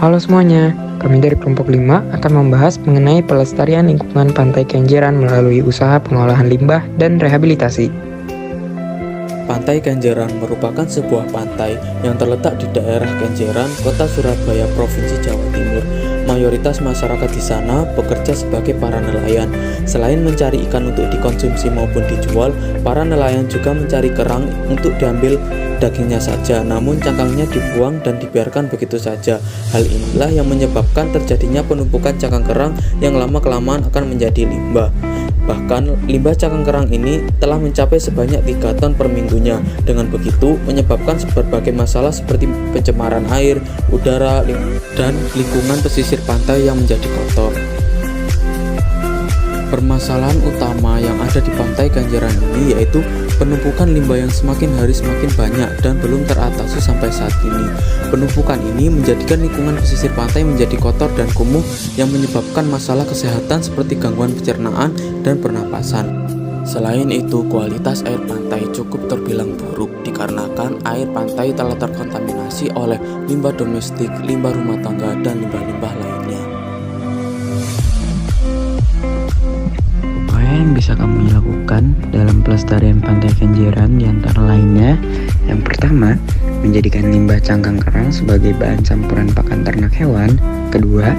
Halo semuanya, kami dari kelompok 5 akan membahas mengenai pelestarian lingkungan Pantai Kenjeran melalui usaha pengolahan limbah dan rehabilitasi. Pantai Kenjeran merupakan sebuah pantai yang terletak di daerah Kenjeran, Kota Surabaya, Provinsi Jawa Timur. Mayoritas masyarakat di sana bekerja sebagai para nelayan. Selain mencari ikan untuk dikonsumsi maupun dijual, para nelayan juga mencari kerang untuk diambil dagingnya saja, namun cangkangnya dibuang dan dibiarkan begitu saja. Hal inilah yang menyebabkan terjadinya penumpukan cangkang kerang yang lama-kelamaan akan menjadi limbah. Bahkan, limbah cangkang kerang ini telah mencapai sebanyak 3 ton per minggunya. Dengan begitu, menyebabkan berbagai masalah seperti pencemaran air, udara, dan lingkungan pesisir pantai yang menjadi kotor. Permasalahan utama yang ada di Pantai Kenjeran ini yaitu penumpukan limbah yang semakin hari semakin banyak dan belum teratasi sampai saat ini. Penumpukan ini menjadikan lingkungan pesisir pantai menjadi kotor dan kumuh yang menyebabkan masalah kesehatan seperti gangguan pencernaan dan pernapasan. Selain itu, kualitas air pantai cukup terbilang buruk dikarenakan air pantai telah terkontaminasi oleh limbah domestik, limbah rumah tangga, dan limbah-limbah lainnya. Yang bisa kamu lakukan dalam pelestarian Pantai Kenjeran di antara lainnya, yang pertama, menjadikan limbah cangkang kerang sebagai bahan campuran pakan ternak hewan. Kedua,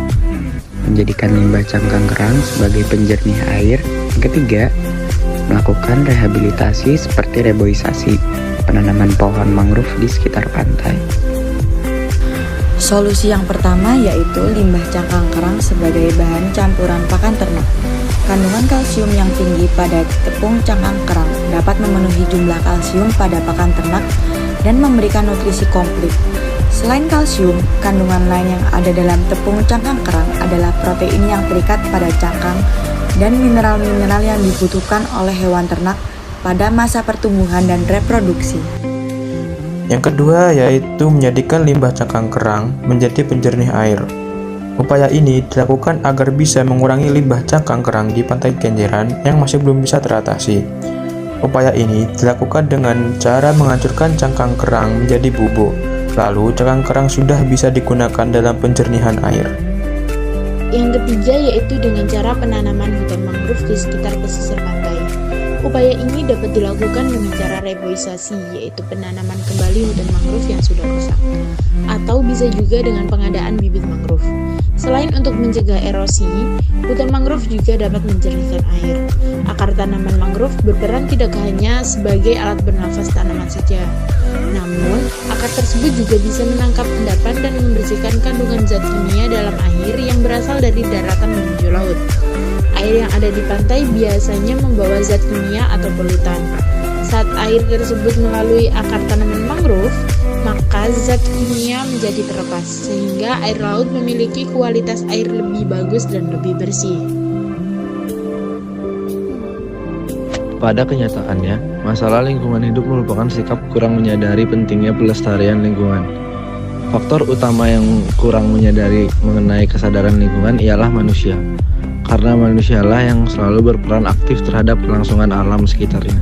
menjadikan limbah cangkang kerang sebagai penjernih air. Yang ketiga, melakukan rehabilitasi seperti reboisasi, penanaman pohon mangrove di sekitar pantai. Solusi yang pertama yaitu limbah cangkang kerang sebagai bahan campuran pakan ternak. Kandungan kalsium yang tinggi pada tepung cangkang kerang dapat memenuhi jumlah kalsium pada pakan ternak dan memberikan nutrisi komplit. Selain kalsium, kandungan lain yang ada dalam tepung cangkang kerang adalah protein yang terikat pada cangkang dan mineral-mineral yang dibutuhkan oleh hewan ternak pada masa pertumbuhan dan reproduksi. Yang kedua yaitu menjadikan limbah cangkang kerang menjadi penjernih air. Upaya ini dilakukan agar bisa mengurangi limbah cangkang kerang di Pantai Kenjeran yang masih belum bisa teratasi. Upaya ini dilakukan dengan cara menghancurkan cangkang kerang menjadi bubuk, lalu cangkang kerang sudah bisa digunakan dalam penjernihan air. Yang ketiga yaitu dengan cara penanaman hutan mangrove di sekitar pesisir pantai. Upaya ini dapat dilakukan dengan cara reboisasi, yaitu penanaman kembali hutan mangrove yang sudah rusak, atau bisa juga dengan pengadaan bibit mangrove. Selain untuk mencegah erosi, hutan mangrove juga dapat menjernihkan air. Akar tanaman mangrove berperan tidak hanya sebagai alat bernafas tanaman saja, namun akar tersebut juga bisa menangkap endapan dan membersihkan kandungan zat kimia dalam air yang berasal dari daratan menuju laut. Air yang ada di pantai biasanya membawa zat kimia atau polutan. Saat air tersebut melalui akar tanaman mangrove, maka zat kimia menjadi terlepas, sehingga air laut memiliki kualitas air lebih bagus dan lebih bersih. Pada kenyataannya, masalah lingkungan hidup merupakan sikap kurang menyadari pentingnya pelestarian lingkungan. Faktor utama yang kurang menyadari mengenai kesadaran lingkungan ialah manusia, karena manusialah yang selalu berperan aktif terhadap kelangsungan alam sekitarnya.